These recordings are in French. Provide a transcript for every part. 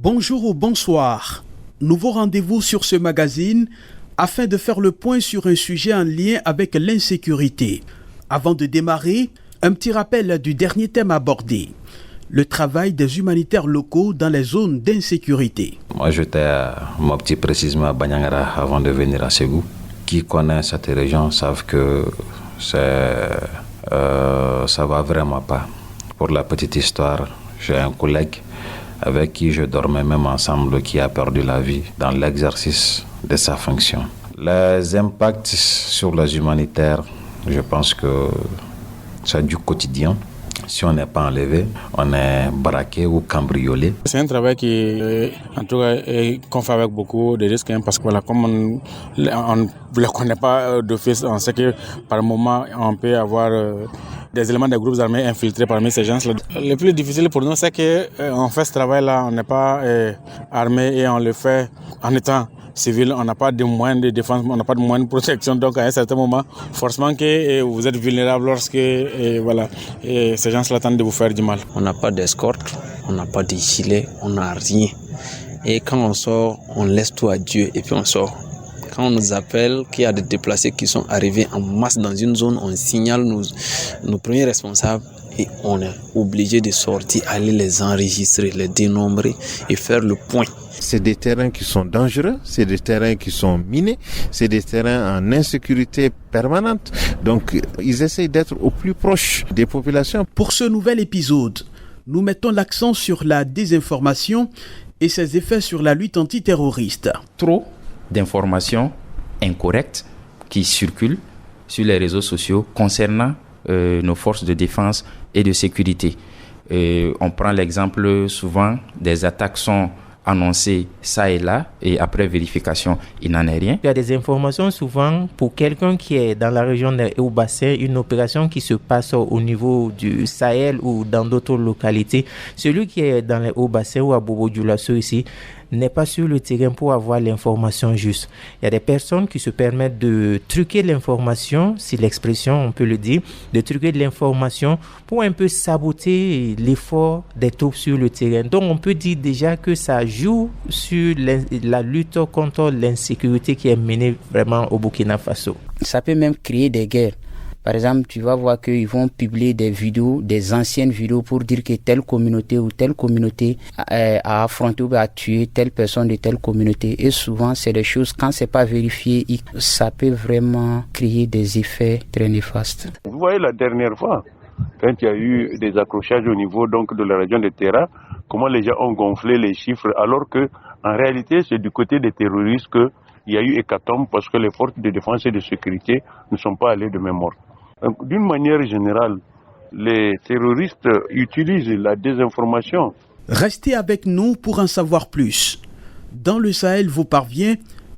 Bonjour ou bonsoir. Nouveau rendez-vous sur ce magazine afin de faire le point sur un sujet en lien avec l'insécurité. Avant de démarrer, un petit rappel du dernier thème abordé. Le travail des humanitaires locaux dans les zones d'insécurité. Moi, j'étais à Mopti, précisément à Banyangara, avant de venir à Ségou. Qui connaît cette région savent que ça va vraiment pas. Pour la petite histoire, j'ai un collègue avec qui je dormais même ensemble qui a perdu la vie dans l'exercice de sa fonction. Les impacts sur les humanitaires, je pense que c'est du quotidien. Si on n'est pas enlevé, on est braqué ou cambriolé. C'est un travail qui, en tout cas, qu'on fait avec beaucoup de risques, parce que voilà, comme on ne le connaît pas d'office, on sait que par moment, on peut avoir des éléments des groupes armés infiltrés parmi ces gens-là. Le plus difficile pour nous, c'est qu'on fait ce travail-là, on n'est pas armé et on le fait en étant civil, on n'a pas de moyens de défense, on n'a pas de moyens de protection, donc à un certain moment, forcément que vous êtes vulnérable lorsque ces gens-là tentent de vous faire du mal. On n'a pas d'escorte, on n'a pas de gilet, on n'a rien. Et quand on sort, on laisse tout à Dieu et puis on sort. Quand on nous appelle qu'il y a des déplacés qui sont arrivés en masse dans une zone, on signale nos premiers responsables et on est obligé de sortir, aller les enregistrer, les dénombrer et faire le point. C'est des terrains qui sont dangereux, c'est des terrains qui sont minés, c'est des terrains en insécurité permanente. Donc, ils essayent d'être au plus proche des populations. Pour ce nouvel épisode, nous mettons l'accent sur la désinformation et ses effets sur la lutte antiterroriste. Trop d'informations incorrectes qui circulent sur les réseaux sociaux concernant nos forces de défense et de sécurité. On prend l'exemple souvent des attaques sont annoncé ça et là, et après vérification, il n'en est rien. Il y a des informations souvent pour quelqu'un qui est dans la région des Hauts-Bassins, une opération qui se passe au niveau du Sahel ou dans d'autres localités. Celui qui est dans les Hauts-Bassins ou à Bobo-Dioulasso ici n'est pas sur le terrain pour avoir l'information juste. Il y a des personnes qui se permettent de truquer l'information, si l'expression on peut le dire, de truquer de l'information pour un peu saboter l'effort des troupes sur le terrain. Donc on peut dire déjà que ça joue sur la lutte contre l'insécurité qui est menée vraiment au Burkina Faso. Ça peut même créer des guerres. Par exemple, tu vas voir qu'ils vont publier des vidéos, des anciennes vidéos pour dire que telle communauté ou telle communauté a affronté ou a tué telle personne de telle communauté. Et souvent, c'est des choses, quand c'est pas vérifié, ça peut vraiment créer des effets très néfastes. Vous voyez la dernière fois, quand il y a eu des accrochages au niveau donc de la région de Terra, comment les gens ont gonflé les chiffres, alors que en réalité, c'est du côté des terroristes qu'il y a eu hécatombe parce que les forces de défense et de sécurité ne sont pas allées de même ordre. D'une manière générale, les terroristes utilisent la désinformation. Restez avec nous pour en savoir plus. Dans le Sahel vous parvient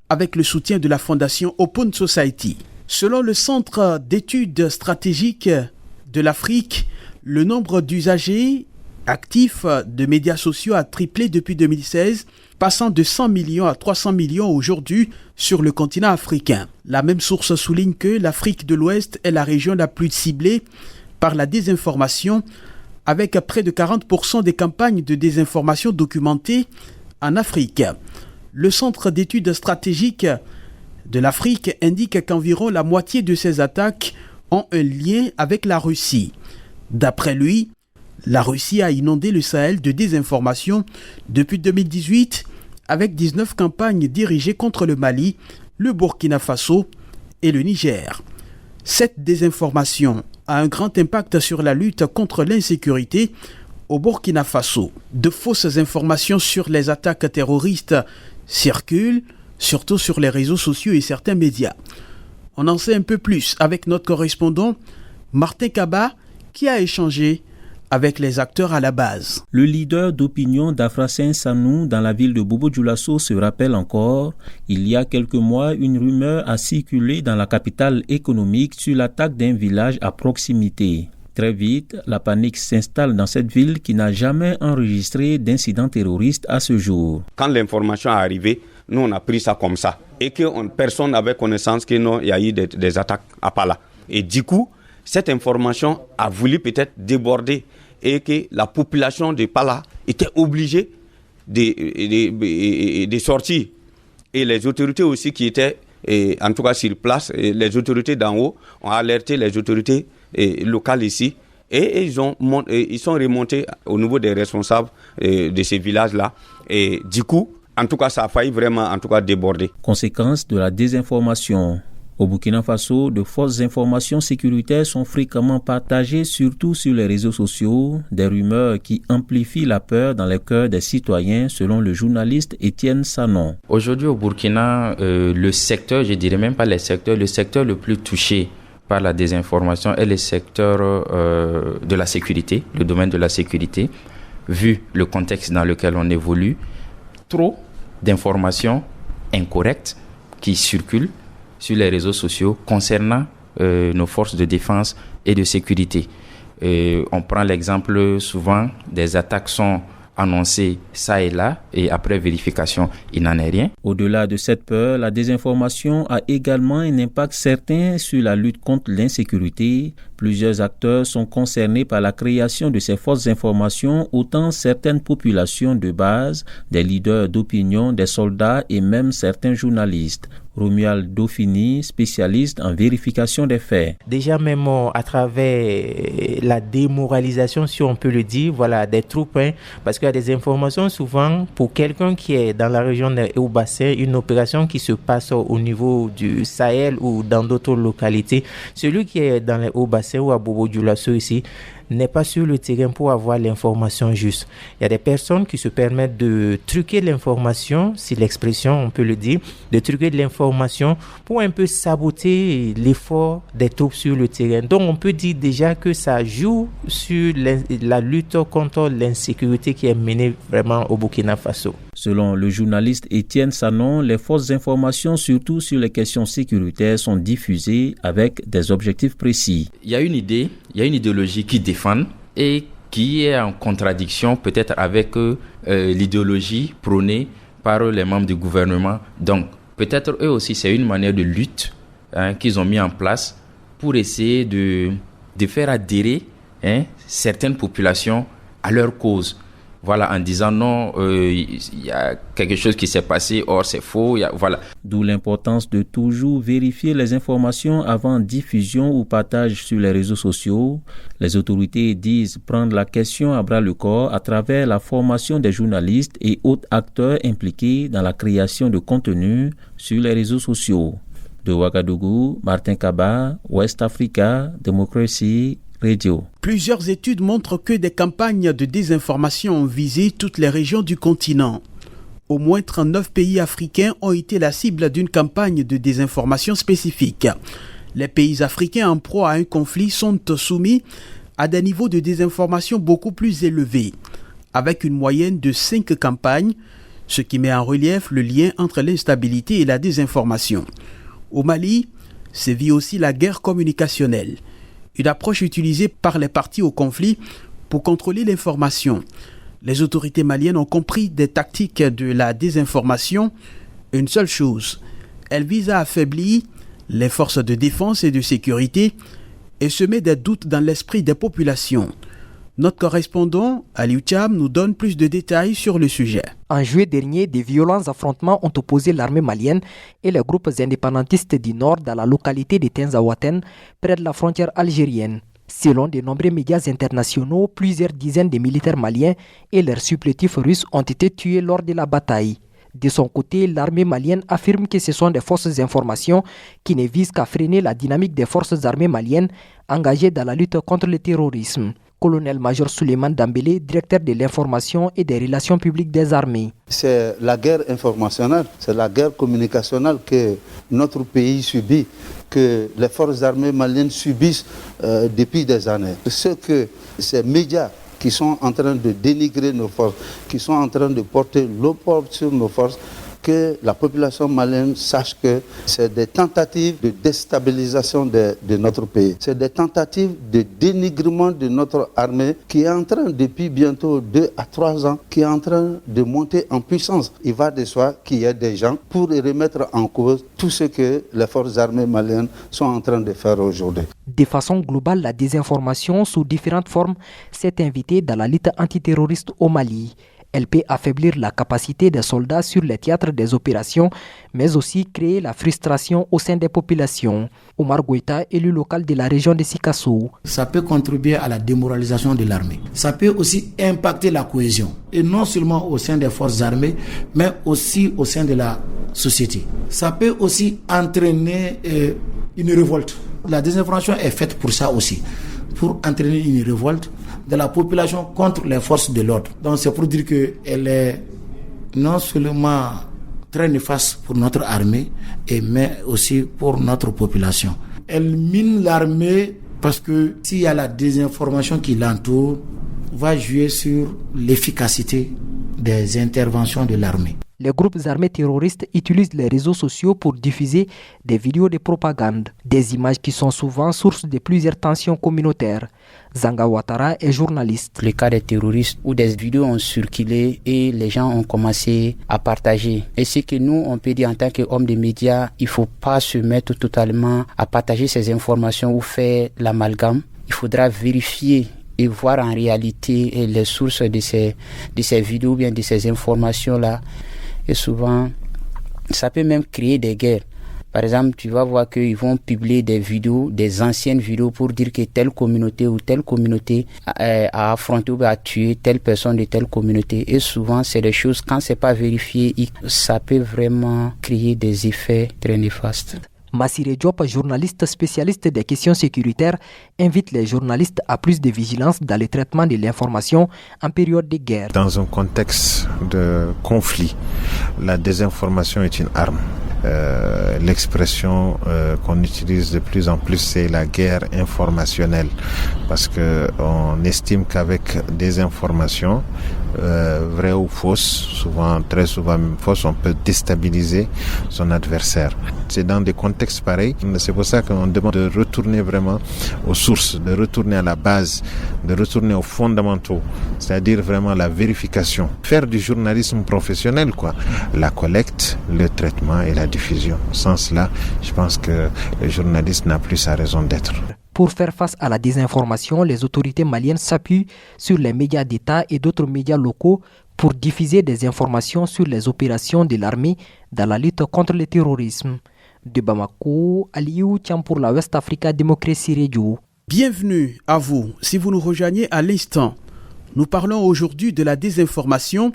avec le soutien de la fondation Open Society. Selon le Centre d'études stratégiques de l'Afrique, le nombre d'usagers actifs de médias sociaux a triplé depuis 2016, passant de 100 millions à 300 millions aujourd'hui sur le continent africain. La même source souligne que l'Afrique de l'Ouest est la région la plus ciblée par la désinformation, avec près de 40% des campagnes de désinformation documentées en Afrique. Le Centre d'études stratégiques de l'Afrique indique qu'environ la moitié de ces attaques ont un lien avec la Russie. D'après lui, la Russie a inondé le Sahel de désinformation depuis 2018 avec 19 campagnes dirigées contre le Mali, le Burkina Faso et le Niger. Cette désinformation a un grand impact sur la lutte contre l'insécurité au Burkina Faso. De fausses informations sur les attaques terroristes circulent, surtout sur les réseaux sociaux et certains médias. On en sait un peu plus avec notre correspondant Martin Kaba qui a échangé avec les acteurs à la base. Le leader d'opinion d'Afrassin Sanou dans la ville de Bobo-Dioulasso se rappelle encore, il y a quelques mois, une rumeur a circulé dans la capitale économique sur l'attaque d'un village à proximité. Très vite, la panique s'installe dans cette ville qui n'a jamais enregistré d'incident terroriste à ce jour. Quand l'information est arrivée, nous on a pris ça comme ça et que personne n'avait connaissance qu'il y a eu des attaques à Pala. Et du coup, cette information a voulu peut-être déborder et que la population de Pala était obligée des sorties. Et les autorités aussi qui étaient, en tout cas sur place, les autorités d'en haut ont alerté les autorités locales ici. Et ils sont remontés au niveau des responsables de ces villages-là. Et du coup, en tout cas, ça a failli vraiment déborder. Conséquence de la désinformation. Au Burkina Faso, de fausses informations sécuritaires sont fréquemment partagées, surtout sur les réseaux sociaux, des rumeurs qui amplifient la peur dans les cœurs des citoyens, selon le journaliste Étienne Sanon. Aujourd'hui au Burkina, le secteur, je dirais même pas les secteurs, le secteur le plus touché par la désinformation est le secteur de la sécurité, le domaine de la sécurité. Vu le contexte dans lequel on évolue, trop d'informations incorrectes qui circulent sur les réseaux sociaux concernant nos forces de défense et de sécurité. On prend l'exemple souvent des attaques sont annoncées ça et là et après vérification, il n'en est rien. Au-delà de cette peur, la désinformation a également un impact certain sur la lutte contre l'insécurité. Plusieurs acteurs sont concernés par la création de ces fausses informations, autant certaines populations de base, des leaders d'opinion, des soldats et même certains journalistes. Romuald Dauphiny, spécialiste en vérification des faits. Déjà même à travers la démoralisation, si on peut le dire, voilà, des troupes, parce qu'il y a des informations souvent pour quelqu'un qui est dans la région de Haut-Bassin, une opération qui se passe au niveau du Sahel ou dans d'autres localités. Celui qui est dans les Hauts-Bassins ou à Bobo-Dioulasso ici, n'est pas sur le terrain pour avoir l'information juste. Il y a des personnes qui se permettent de truquer l'information, si l'expression, on peut le dire, de truquer de l'information pour un peu saboter l'effort des troupes sur le terrain. Donc on peut dire déjà que ça joue sur la lutte contre l'insécurité qui est menée vraiment au Burkina Faso. Selon le journaliste Étienne Sanon, les fausses informations, surtout sur les questions sécuritaires, sont diffusées avec des objectifs précis. Il y a une idéologie qui défend et qui est en contradiction peut-être avec l'idéologie prônée par les membres du gouvernement. Donc, peut-être eux aussi, c'est une manière de lutte qu'ils ont mis en place pour essayer de faire adhérer certaines populations à leur cause. Voilà, en disant non, il y a quelque chose qui s'est passé, or c'est faux, voilà. D'où l'importance de toujours vérifier les informations avant diffusion ou partage sur les réseaux sociaux. Les autorités disent prendre la question à bras-le-corps à travers la formation des journalistes et autres acteurs impliqués dans la création de contenu sur les réseaux sociaux. De Ouagadougou, Martin Kaba, West Africa, Democracy Radio. Plusieurs études montrent que des campagnes de désinformation ont visé toutes les régions du continent. Au moins 39 pays africains ont été la cible d'une campagne de désinformation spécifique. Les pays africains en proie à un conflit sont soumis à des niveaux de désinformation beaucoup plus élevés, avec une moyenne de 5 campagnes, ce qui met en relief le lien entre l'instabilité et la désinformation. Au Mali, sévit aussi la guerre communicationnelle, une approche utilisée par les parties au conflit pour contrôler l'information. Les autorités maliennes ont compris des tactiques de la désinformation. Une seule chose, elle vise à affaiblir les forces de défense et de sécurité et semer des doutes dans l'esprit des populations. Notre correspondant, Aliou Cham, nous donne plus de détails sur le sujet. En juillet dernier, de violents affrontements ont opposé l'armée malienne et les groupes indépendantistes du Nord dans la localité de Tinzaouaten, près de la frontière algérienne. Selon de nombreux médias internationaux, plusieurs dizaines de militaires maliens et leurs supplétifs russes ont été tués lors de la bataille. De son côté, l'armée malienne affirme que ce sont des fausses informations qui ne visent qu'à freiner la dynamique des forces armées maliennes engagées dans la lutte contre le terrorisme. Colonel-major Souleymane Dambélé, directeur de l'information et des relations publiques des armées. C'est la guerre informationnelle, c'est la guerre communicationnelle que notre pays subit, que les forces armées maliennes subissent depuis des années. Ce que ces médias qui sont en train de dénigrer nos forces, qui sont en train de porter l'opprobre sur nos forces, que la population malienne sache que c'est des tentatives de déstabilisation de notre pays. C'est des tentatives de dénigrement de notre armée qui est en train, depuis bientôt 2 à 3 ans, qui est en train de monter en puissance. Il va de soi qu'il y ait des gens pour remettre en cause tout ce que les forces armées maliennes sont en train de faire aujourd'hui. De façon globale, la désinformation sous différentes formes s'est invitée dans la lutte antiterroriste au Mali. Elle peut affaiblir la capacité des soldats sur les théâtres des opérations, mais aussi créer la frustration au sein des populations. Omar Goïta, élu local de la région de Sikasso. Ça peut contribuer à la démoralisation de l'armée. Ça peut aussi impacter la cohésion, et non seulement au sein des forces armées, mais aussi au sein de la société. Ça peut aussi entraîner une révolte. La désinformation est faite pour ça aussi, pour entraîner une révolte de la population contre les forces de l'ordre. Donc c'est pour dire qu'elle est non seulement très néfaste pour notre armée, mais aussi pour notre population. Elle mine l'armée parce que s'il y a la désinformation qui l'entoure, va jouer sur l'efficacité des interventions de l'armée. Les groupes armés terroristes utilisent les réseaux sociaux pour diffuser des vidéos de propagande, des images qui sont souvent source de plusieurs tensions communautaires. Zanga Ouattara est journaliste. Les cas des terroristes où des vidéos ont circulé et les gens ont commencé à partager. Et c'est que nous, on peut dire en tant qu'hommes de médias, il ne faut pas se mettre totalement à partager ces informations ou faire l'amalgame. Il faudra vérifier et voir en réalité les sources de ces vidéos ou bien de ces informations-là. Et souvent, ça peut même créer des guerres. Par exemple, tu vas voir qu'ils vont publier des vidéos, des anciennes vidéos pour dire que telle communauté ou telle communauté a affronté ou a tué telle personne de telle communauté. Et souvent, c'est des choses, quand c'est pas vérifié, ça peut vraiment créer des effets très néfastes. Massiré Diop, journaliste spécialiste des questions sécuritaires, invite les journalistes à plus de vigilance dans le traitement de l'information en période de guerre. Dans un contexte de conflit, la désinformation est une arme. L'expression qu'on utilise de plus en plus, c'est la guerre informationnelle, parce que on estime qu'avec des informations vraies ou fausses, très souvent même fausses, on peut déstabiliser son adversaire. C'est dans des contextes pareils, c'est pour ça qu'on demande de retourner vraiment aux sources, de retourner à la base, de retourner aux fondamentaux, c'est-à-dire vraiment la vérification, faire du journalisme professionnel, la collecte, le traitement et la diffusion. Sans cela, je pense que le journaliste n'a plus sa raison d'être. Pour faire face à la désinformation, les autorités maliennes s'appuient sur les médias d'État et d'autres médias locaux pour diffuser des informations sur les opérations de l'armée dans la lutte contre le terrorisme. De Bamako, Aliou Thiam pour la West Africa Democracy Radio. Bienvenue à vous. Si vous nous rejoignez à l'instant, nous parlons aujourd'hui de la désinformation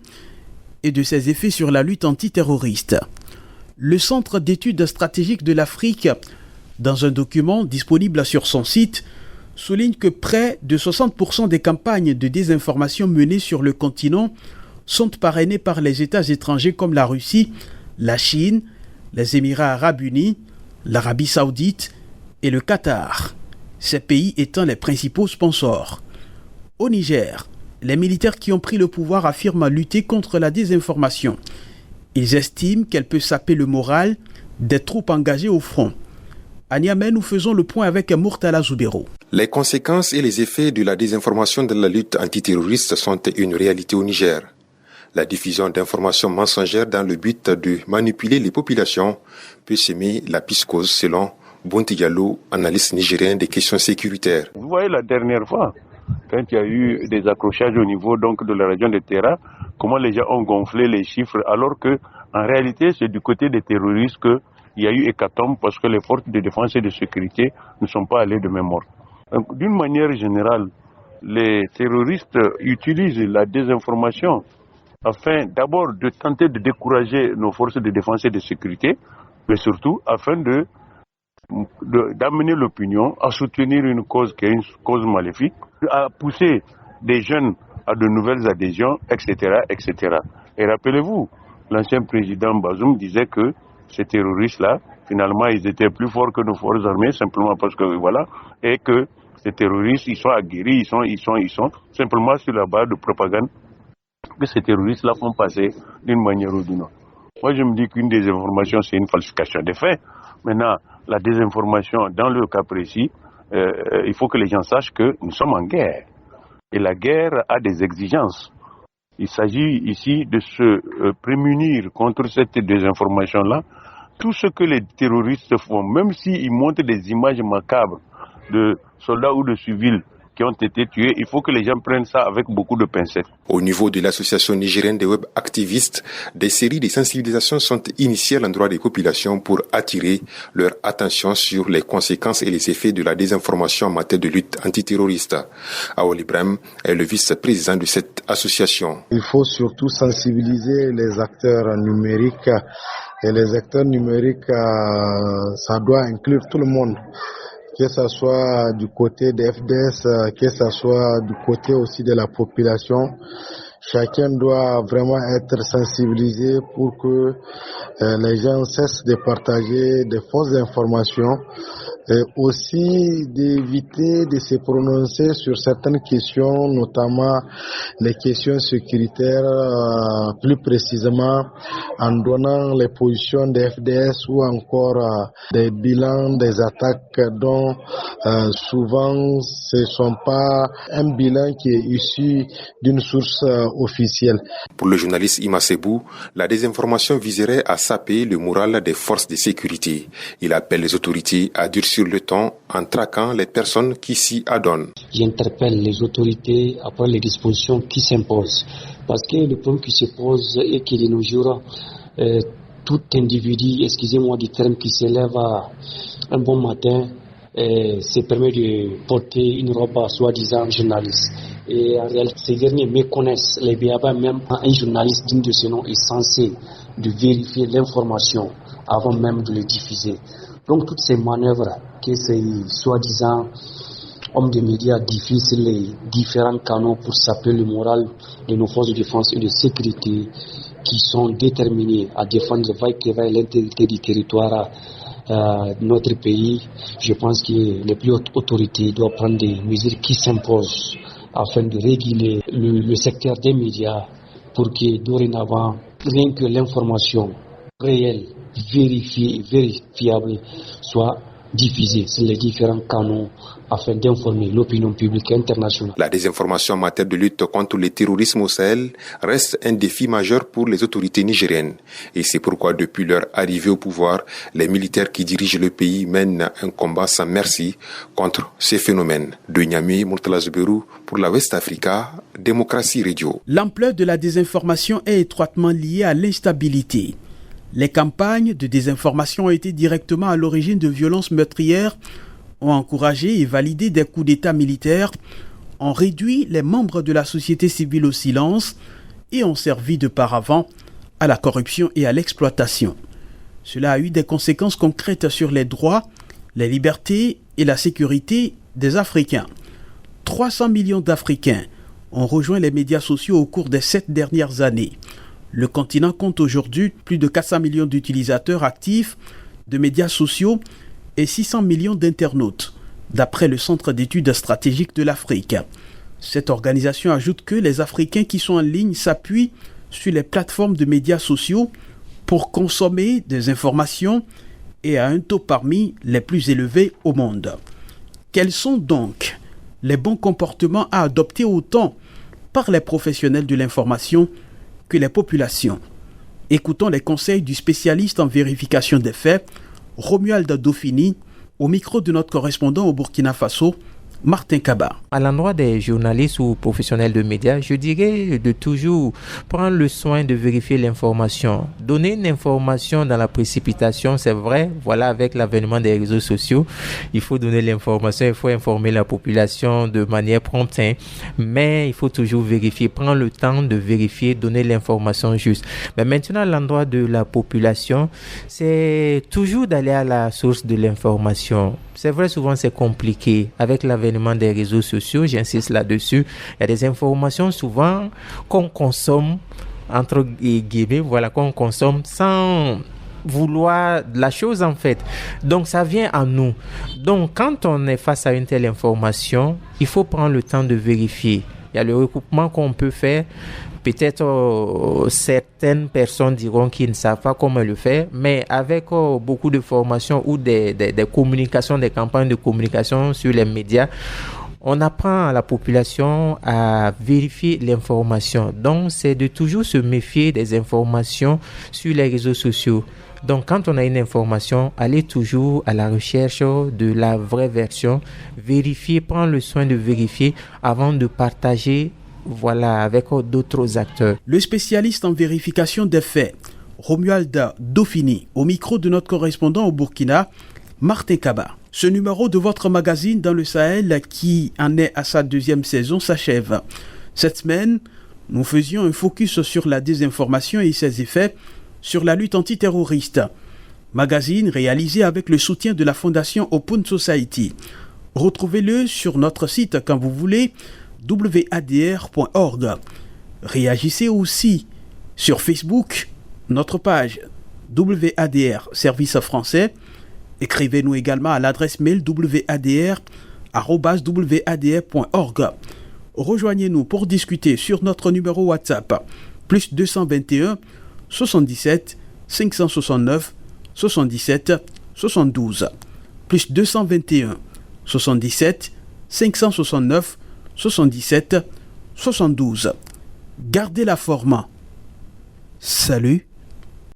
et de ses effets sur la lutte antiterroriste. Le Centre d'études stratégiques de l'Afrique, dans un document disponible sur son site, souligne que près de 60% des campagnes de désinformation menées sur le continent sont parrainées par les États étrangers comme la Russie, la Chine, les Émirats arabes unis, l'Arabie saoudite et le Qatar, ces pays étant les principaux sponsors. Au Niger, les militaires qui ont pris le pouvoir affirment lutter contre la désinformation. Ils estiment qu'elle peut saper le moral des troupes engagées au front. À Niamey, nous faisons le point avec Murtala Zoubero. Les conséquences et les effets de la désinformation dans la lutte antiterroriste sont une réalité au Niger. La diffusion d'informations mensongères dans le but de manipuler les populations peut semer la psychose selon Bonti Diallo, analyste nigérien des questions sécuritaires. Vous voyez la dernière fois, quand il y a eu des accrochages au niveau de la région de Terra, comment les gens ont gonflé les chiffres alors que en réalité c'est du côté des terroristes qu'il y a eu hécatombe parce que les forces de défense et de sécurité ne sont pas allées de même ordre. D'une manière générale, les terroristes utilisent la désinformation afin d'abord de tenter de décourager nos forces de défense et de sécurité, mais surtout afin d'amener l'opinion à soutenir une cause qui est une cause maléfique, à pousser des jeunes à de nouvelles adhésions, etc., etc. Et rappelez-vous, l'ancien président Bazoum disait que ces terroristes-là, finalement, ils étaient plus forts que nos forces armées, simplement parce que, voilà, et que ces terroristes, ils sont aguerris, ils sont simplement sur la base de propagande que ces terroristes-là font passer d'une manière ou d'une autre. Moi, je me dis qu'une désinformation, c'est une falsification des faits. Maintenant, la désinformation, dans le cas précis, il faut que les gens sachent que nous sommes en guerre. Et la guerre a des exigences. Il s'agit ici de se prémunir contre cette désinformation-là. Tout ce que les terroristes font, même s'ils montrent des images macabres de soldats ou de civils qui ont été tués. Il faut que les gens prennent ça avec beaucoup de pincettes. Au niveau de l'association nigérienne des web activistes, des séries de sensibilisation sont initiées à l'endroit des populations pour attirer leur attention sur les conséquences et les effets de la désinformation en matière de lutte antiterroriste. Awal Ibrahim est le vice-président de cette association. Il faut surtout sensibiliser les acteurs numériques. Et les acteurs numériques, ça doit inclure tout le monde, que ce soit du côté des FDS, que ce soit du côté aussi de la population. Chacun doit vraiment être sensibilisé pour que les gens cessent de partager des fausses informations et aussi d'éviter de se prononcer sur certaines questions, notamment les questions sécuritaires, plus précisément en donnant les positions des FDS ou encore des bilans des attaques dont souvent ce ne sont pas un bilan qui est issu d'une source officielle. Pour le journaliste Ima Sebou, la désinformation viserait à saper le moral des forces de sécurité. Il appelle les autorités à durcir le ton en traquant les personnes qui s'y adonnent. J'interpelle les autorités à prendre les dispositions qui s'imposent. Parce que le problème qui se pose est que de nos jours, tout individu, excusez-moi du terme, qui se lève un bon matin, se permet de porter une robe soi-disant journaliste. Et en réalité, ces derniers méconnaissent les béabas. Même un journaliste digne de ce nom est censé de vérifier l'information avant même de le diffuser. Donc toutes ces manœuvres que ces soi-disant hommes de médias diffusent sur les différents canaux pour saper le moral de nos forces de défense et de sécurité qui sont déterminés à défendre vaille-que-vaille l'intégrité du territoire de notre pays, je pense que les plus hautes autorités doivent prendre des mesures qui s'imposent afin de réguler le secteur des médias pour que dorénavant, rien que l'information réelle, vérifiée et vérifiable soit diffusée sur les différents canaux afin d'informer l'opinion publique internationale. La désinformation en matière de lutte contre le terrorisme au Sahel reste un défi majeur pour les autorités nigériennes. Et c'est pourquoi depuis leur arrivée au pouvoir, les militaires qui dirigent le pays mènent un combat sans merci contre ces phénomènes. De Niamey, Murtala Zouberou pour la West Africa, Démocratie Radio. L'ampleur de la désinformation est étroitement liée à l'instabilité. Les campagnes de désinformation ont été directement à l'origine de violences meurtrières, ont encouragé et validé des coups d'État militaires, ont réduit les membres de la société civile au silence et ont servi de paravent à la corruption et à l'exploitation. Cela a eu des conséquences concrètes sur les droits, les libertés et la sécurité des Africains. 300 millions d'Africains ont rejoint les médias sociaux au cours des 7 dernières années. Le continent compte aujourd'hui plus de 400 millions d'utilisateurs actifs de médias sociaux et 600 millions d'internautes, d'après le Centre d'études stratégiques de l'Afrique. Cette organisation ajoute que les Africains qui sont en ligne s'appuient sur les plateformes de médias sociaux pour consommer des informations et à un taux parmi les plus élevés au monde. Quels sont donc les bons comportements à adopter autant par les professionnels de l'information que les populations? Écoutons les conseils du spécialiste en vérification des faits, Romuald Dauphiny, au micro de notre correspondant au Burkina Faso, Martin Kaba. À l'endroit des journalistes ou professionnels de médias, je dirais de toujours prendre le soin de vérifier l'information. Donner une information dans la précipitation, c'est vrai, voilà, avec l'avènement des réseaux sociaux, il faut donner l'information, il faut informer la population de manière prompte, mais il faut toujours vérifier, prendre le temps de vérifier, donner l'information juste. Mais maintenant, à l'endroit de la population, c'est toujours d'aller à la source de l'information. C'est vrai, souvent c'est compliqué. Avec l'avènement des réseaux sociaux, j'insiste là-dessus, il y a des informations souvent qu'on consomme, entre guillemets, voilà, qu'on consomme sans vouloir la chose en fait. Donc ça vient à nous. Donc quand on est face à une telle information, il faut prendre le temps de vérifier. Il y a le recoupement qu'on peut faire. Peut-être certaines personnes diront qu'ils ne savent pas comment le faire, mais avec beaucoup de formations ou des communications, des campagnes de communication sur les médias, on apprend à la population à vérifier l'information. Donc, c'est de toujours se méfier des informations sur les réseaux sociaux. Donc quand on a une information, allez toujours à la recherche de la vraie version, vérifiez, prendre le soin de vérifier avant de partager avec d'autres acteurs. Le spécialiste en vérification des faits, Romuald Dauphiny, au micro de notre correspondant au Burkina, Martin Kaba. Ce numéro de votre magazine Dans le Sahel, qui en est à sa 2e saison, s'achève. Cette semaine, nous faisions un focus sur la désinformation et ses effets sur la lutte antiterroriste. Magazine réalisé avec le soutien de la Fondation Open Society. Retrouvez-le sur notre site quand vous voulez, wadr.org. Réagissez aussi sur Facebook, notre page WADR Service Français. Écrivez-nous également à l'adresse mail wadr@wadr.org. Rejoignez-nous pour discuter sur notre numéro WhatsApp plus 221 77 569 77 72 plus 221 77 569 77 72. Gardez la forme. Salut.